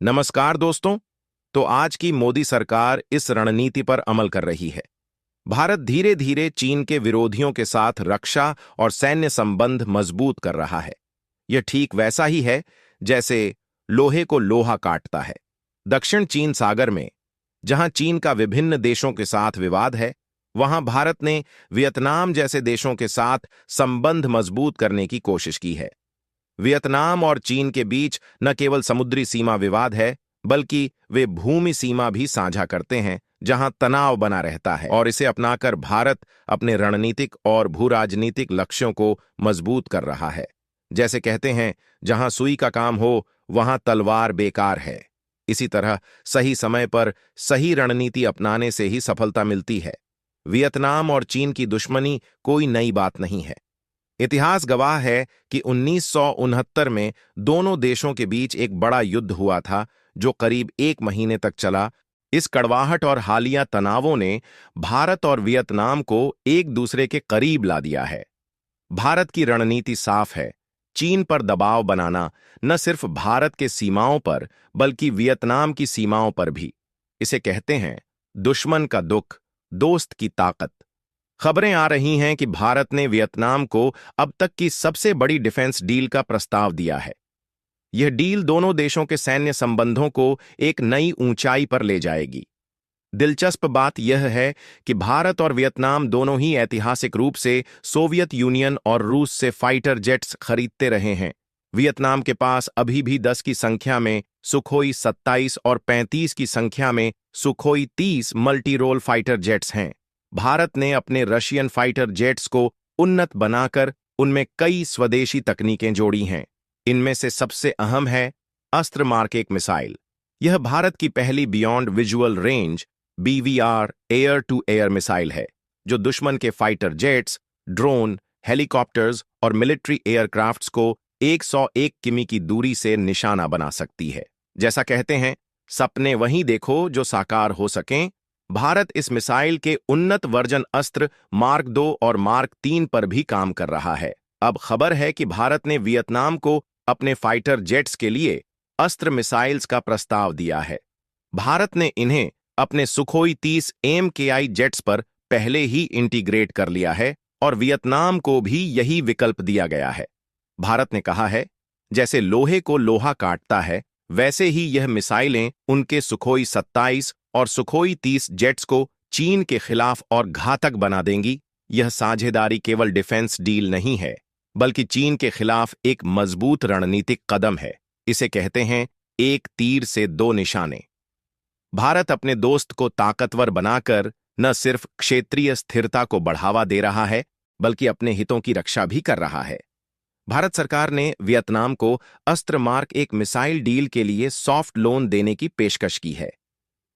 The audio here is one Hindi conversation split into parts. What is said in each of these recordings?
नमस्कार दोस्तों। तो आज की मोदी सरकार इस रणनीति पर अमल कर रही है। भारत धीरे धीरे चीन के विरोधियों के साथ रक्षा और सैन्य संबंध मजबूत कर रहा है। यह ठीक वैसा ही है जैसे लोहे को लोहा काटता है। दक्षिण चीन सागर में जहां चीन का विभिन्न देशों के साथ विवाद है, वहां भारत ने वियतनाम जैसे देशों के साथ संबंध मजबूत करने की कोशिश की है। वियतनाम और चीन के बीच न केवल समुद्री सीमा विवाद है, बल्कि वे भूमि सीमा भी साझा करते हैं, जहां तनाव बना रहता है। और इसे अपनाकर भारत अपने रणनीतिक और भूराजनीतिक लक्ष्यों को मजबूत कर रहा है। जैसे कहते हैं, जहां सुई का काम हो वहां तलवार बेकार है। इसी तरह सही समय पर सही रणनीति अपनाने से ही सफलता मिलती है। वियतनाम और चीन की दुश्मनी कोई नई बात नहीं है। इतिहास गवाह है कि 1969 में दोनों देशों के बीच एक बड़ा युद्ध हुआ था, जो करीब 1 महीने तक चला। इस कड़वाहट और हालिया तनावों ने भारत और वियतनाम को एक दूसरे के करीब ला दिया है। भारत की रणनीति साफ है, चीन पर दबाव बनाना, न सिर्फ भारत के सीमाओं पर बल्कि वियतनाम की सीमाओं पर भी। इसे कहते हैं दुश्मन का दुख, दोस्त की ताकत। खबरें आ रही हैं कि भारत ने वियतनाम को अब तक की सबसे बड़ी डिफेंस डील का प्रस्ताव दिया है। यह डील दोनों देशों के सैन्य संबंधों को एक नई ऊंचाई पर ले जाएगी। दिलचस्प बात यह है कि भारत और वियतनाम दोनों ही ऐतिहासिक रूप से सोवियत यूनियन और रूस से फाइटर जेट्स खरीदते रहे हैं। वियतनाम के पास अभी भी 10 की संख्या में सुखोई 27 और 35 की संख्या में Sukhoi 30 multi role fighter jets हैं। भारत ने अपने रशियन फाइटर जेट्स को उन्नत बनाकर उनमें कई स्वदेशी तकनीकें जोड़ी हैं। इनमें से सबसे अहम है अस्त्र मार्क 1 मिसाइल। यह भारत की पहली beyond visual range BVR air to air missile है, जो दुश्मन के फाइटर जेट्स, ड्रोन, हेलीकॉप्टर्स और मिलिट्री एयरक्राफ्ट्स को 101 किमी की दूरी से निशाना बना सकती है। जैसा कहते हैं, सपने वहीं देखो जो साकार हो सकें। भारत इस मिसाइल के उन्नत वर्जन अस्त्र मार्क 2 और मार्क 3 पर भी काम कर रहा है। अब खबर है कि भारत ने वियतनाम को अपने फाइटर जेट्स के लिए अस्त्र मिसाइल्स का प्रस्ताव दिया है। भारत ने इन्हें अपने सुखोई 30 MKI जेट्स पर पहले ही इंटीग्रेट कर लिया है और वियतनाम को भी यही विकल्प दिया गया है। भारत ने कहा है, जैसे लोहे को लोहा काटता है, वैसे ही यह मिसाइलें उनके सुखोई 27 और सुखोई 30 जेट्स को चीन के खिलाफ और घातक बना देंगी। यह साझेदारी केवल डिफेंस डील नहीं है, बल्कि चीन के खिलाफ एक मजबूत रणनीतिक कदम है। इसे कहते हैं एक तीर से 2 निशाने। भारत अपने दोस्त को ताकतवर बनाकर न सिर्फ क्षेत्रीय स्थिरता को बढ़ावा दे रहा है, बल्कि अपने हितों की रक्षा भी कर रहा है। भारत सरकार ने वियतनाम को अस्त्र मार्क 1 मिसाइल डील के लिए सॉफ्ट लोन देने की पेशकश की है।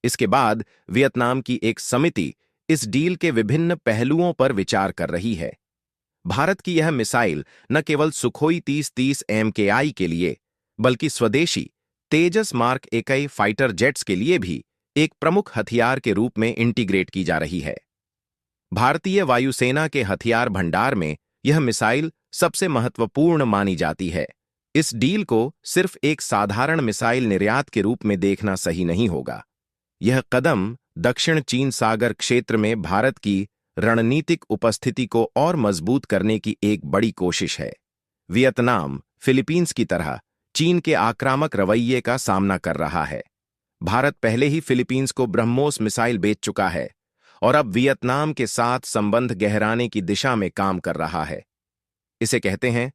इसके बाद वियतनाम की एक समिति इस डील के विभिन्न पहलुओं पर विचार कर रही है। भारत की यह मिसाइल न केवल सुखोई 30 MKI के लिए, बल्कि स्वदेशी तेजस मार्क 1 फाइटर जेट्स के लिए भी एक प्रमुख हथियार के रूप में इंटीग्रेट की जा रही है। भारतीय वायुसेना के हथियार भंडार में यह मिसाइल सबसे महत्वपूर्ण मानी जाती है। इस डील को सिर्फ एक साधारण मिसाइल निर्यात के रूप में देखना सही नहीं होगा। यह कदम दक्षिण चीन सागर क्षेत्र में भारत की रणनीतिक उपस्थिति को और मजबूत करने की एक बड़ी कोशिश है। वियतनाम फिलीपींस की तरह चीन के आक्रामक रवैये का सामना कर रहा है। भारत पहले ही फिलीपींस को ब्रह्मोस मिसाइल बेच चुका है और अब वियतनाम के साथ संबंध गहराने की दिशा में काम कर रहा है। इसे कहते हैं,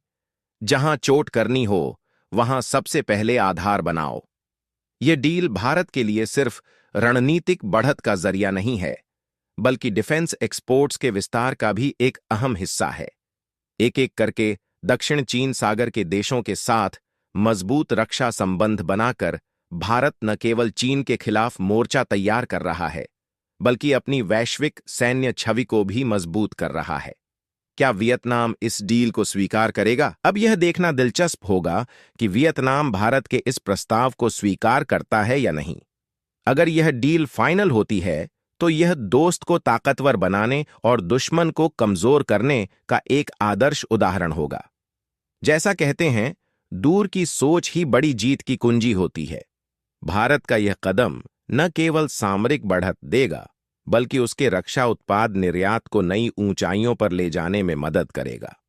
जहां चोट करनी हो वहां सबसे पहले आधार बनाओ। यह डील भारत के लिए सिर्फ रणनीतिक बढ़त का जरिया नहीं है, बल्कि डिफेंस एक्सपोर्ट्स के विस्तार का भी एक अहम हिस्सा है। एक एक करके दक्षिण चीन सागर के देशों के साथ मजबूत रक्षा संबंध बनाकर भारत न केवल चीन के खिलाफ मोर्चा तैयार कर रहा है, बल्कि अपनी वैश्विक सैन्य छवि को भी मजबूत कर रहा है। क्या वियतनाम इस डील को स्वीकार करेगा? अब यह देखना दिलचस्प होगा कि वियतनाम भारत के इस प्रस्ताव को स्वीकार करता है या नहीं। अगर यह डील फाइनल होती है, तो यह दोस्त को ताकतवर बनाने और दुश्मन को कमजोर करने का एक आदर्श उदाहरण होगा। जैसा कहते हैं, दूर की सोच ही बड़ी जीत की कुंजी होती है। भारत का यह कदम न केवल सामरिक बढ़त देगा, बल्कि उसके रक्षा उत्पाद निर्यात को नई ऊंचाइयों पर ले जाने में मदद करेगा।